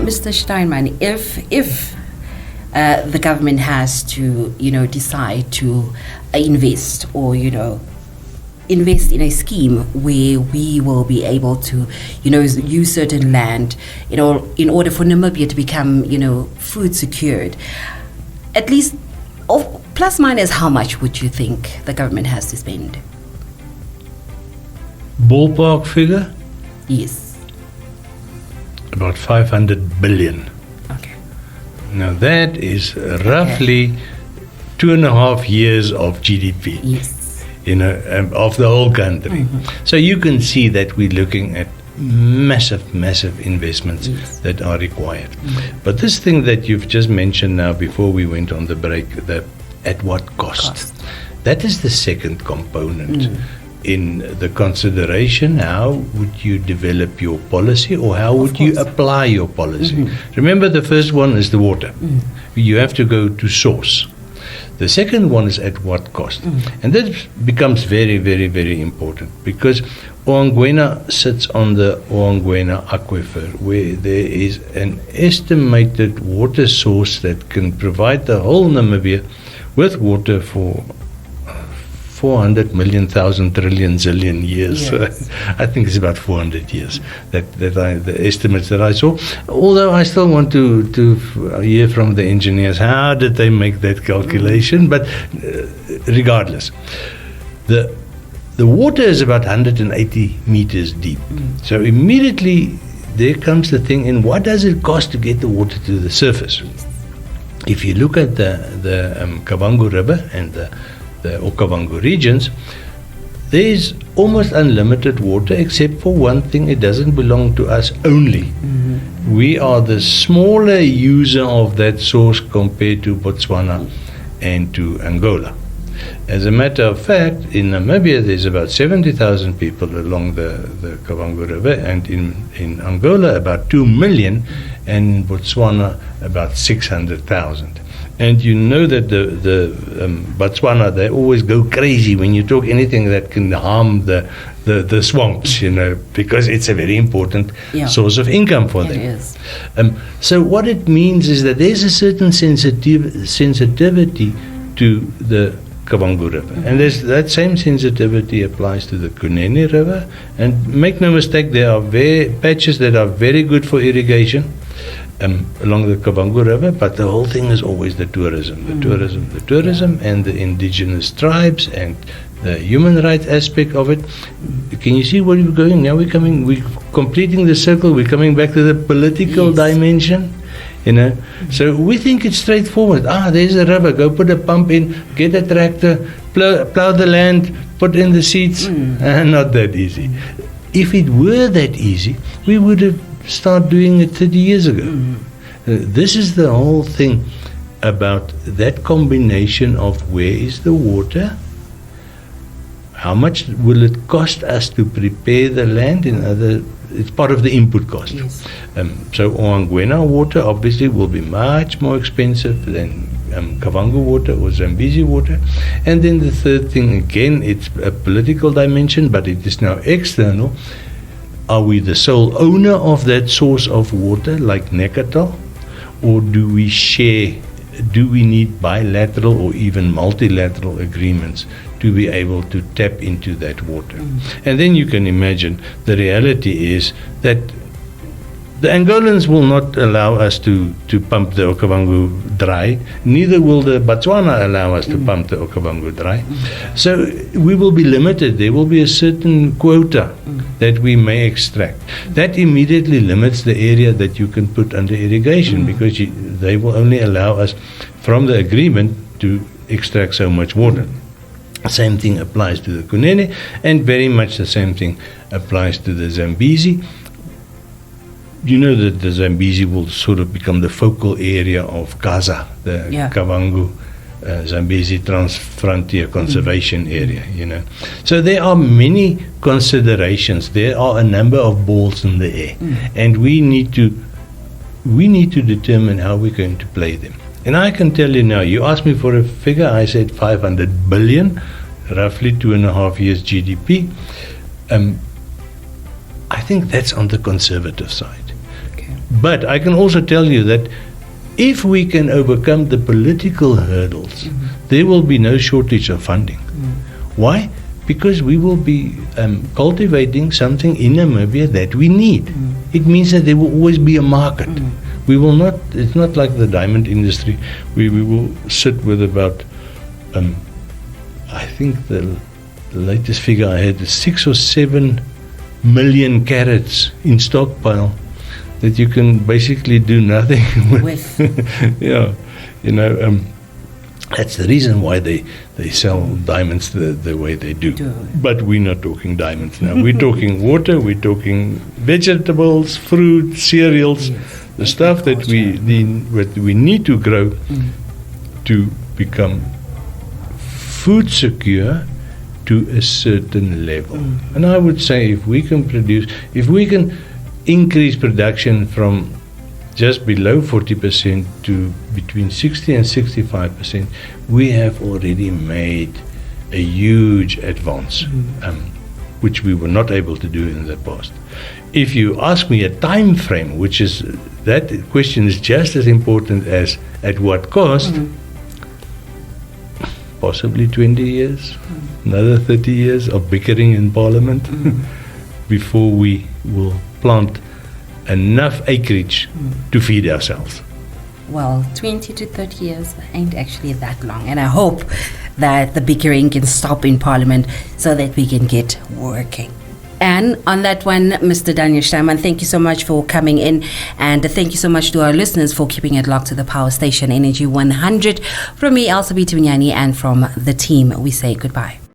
Mr. Steinman, if the government has to, decide to invest or, invest in a scheme where we will be able to, use certain land, in order for Namibia to become, food secured, at least, plus minus, how much would you think the government has to spend? Ballpark figure? Yes. About 500 billion. Okay. Now that is roughly 2.5 years of GDP. Yes. Of the whole country. So you can see that we're looking at massive investments that are required. But this thing that you've just mentioned now before we went on the break, the at what cost? That is the second component in the consideration. How would you develop your policy, or how would you apply your policy? Remember, the first one is the water. You have to go to source. The second one is at what cost? And that becomes very, very, very important, because Oangwena sits on the Oangwena aquifer, where there is an estimated water source that can provide the whole Namibia with water for 400 million, thousand, trillion, zillion years. Yes. I think it's about 400 years, the estimates that I saw. Although I still want to hear from the engineers, how did they make that calculation? But regardless, the water is about 180 meters deep. So immediately there comes the thing in, what does it cost to get the water to the surface? If you look at the Kavango River and the Okavango regions, there is almost unlimited water, except for one thing: it doesn't belong to us only. We are the smaller user of that source compared to Botswana and to Angola. As a matter of fact, in Namibia there's about 70,000 people along the Kavango River, and in Angola about 2 million, and in Botswana about 600,000. And you know that the Botswana, they always go crazy when you talk anything that can harm the swamps, because it's a very important source of income for them. It is. So what it means is that there's a certain sensitivity to the Kavango River. And that same sensitivity applies to the Kunene River. And make no mistake, there are patches that are very good for irrigation along the Kavango River, but the whole thing is always the tourism, and the indigenous tribes and the human rights aspect of it. Can you see where we're going? Now we're completing the circle, we're coming back to the political dimension. So we think it's straightforward. There's a river, go put a pump in, get a tractor, plow the land, put in the seeds. Not that easy. If it were that easy, we would have started doing it 30 years ago. This is the whole thing about that combination of where is the water, how much will it cost us to prepare the land, it's part of the input cost. Yes. So Oangwena water obviously will be much more expensive than Kavango water or Zambezi water. And then the third thing, again, it's a political dimension, but it is now external. Are we the sole owner of that source of water, like Nekatal, or do we share? Do we need bilateral or even multilateral agreements to be able to tap into that water? And then you can imagine the reality is that the Angolans will not allow us to pump the Okavango dry, neither will the Botswana allow us to pump the Okavango dry. So we will be limited. There will be a certain quota that we may extract. That immediately limits the area that you can put under irrigation, because they will only allow us from the agreement to extract so much water. Same thing applies to the Kunene, and very much the same thing applies to the Zambezi. You know that the Zambezi will sort of become the focal area of Gaza, the Kavango Zambezi Trans-Frontier Conservation Area, So there are many considerations. There are a number of balls in the air, and we need to determine how we're going to play them. And I can tell you now, you asked me for a figure, I said 500 billion, roughly 2.5 years GDP. I think that's on the conservative side. But I can also tell you that if we can overcome the political hurdles, there will be no shortage of funding. Why? Because we will be cultivating something in Namibia that we need. It means that there will always be a market. We will not, it's not like the diamond industry. We will sit with about, I think the latest figure I had is 6 or 7 million carats in stockpile that you can basically do nothing with. Yeah, you know, that's the reason why they sell diamonds the way they do. But we're not talking diamonds now. We're talking water, we're talking vegetables, fruit, cereals, the stuff that we need to grow to become food secure to a certain level. And I would say if we can increase production from just below 40% to between 60 and 65%, we have already made a huge advance, which we were not able to do in the past. If you ask me a time frame, which is, that question is just as important as at what cost, possibly 20 years, another 30 years of bickering in Parliament before we will plant enough acreage to feed ourselves. Well, 20 to 30 years ain't actually that long, and I hope that the bickering can stop in Parliament so that we can get working. And on that one, Mr. Daniel Steinman, thank you so much for coming in, and thank you so much to our listeners for keeping it locked to the Power Station Energy 100. From me, Elsa B. Tunyani, and from the team, we say goodbye.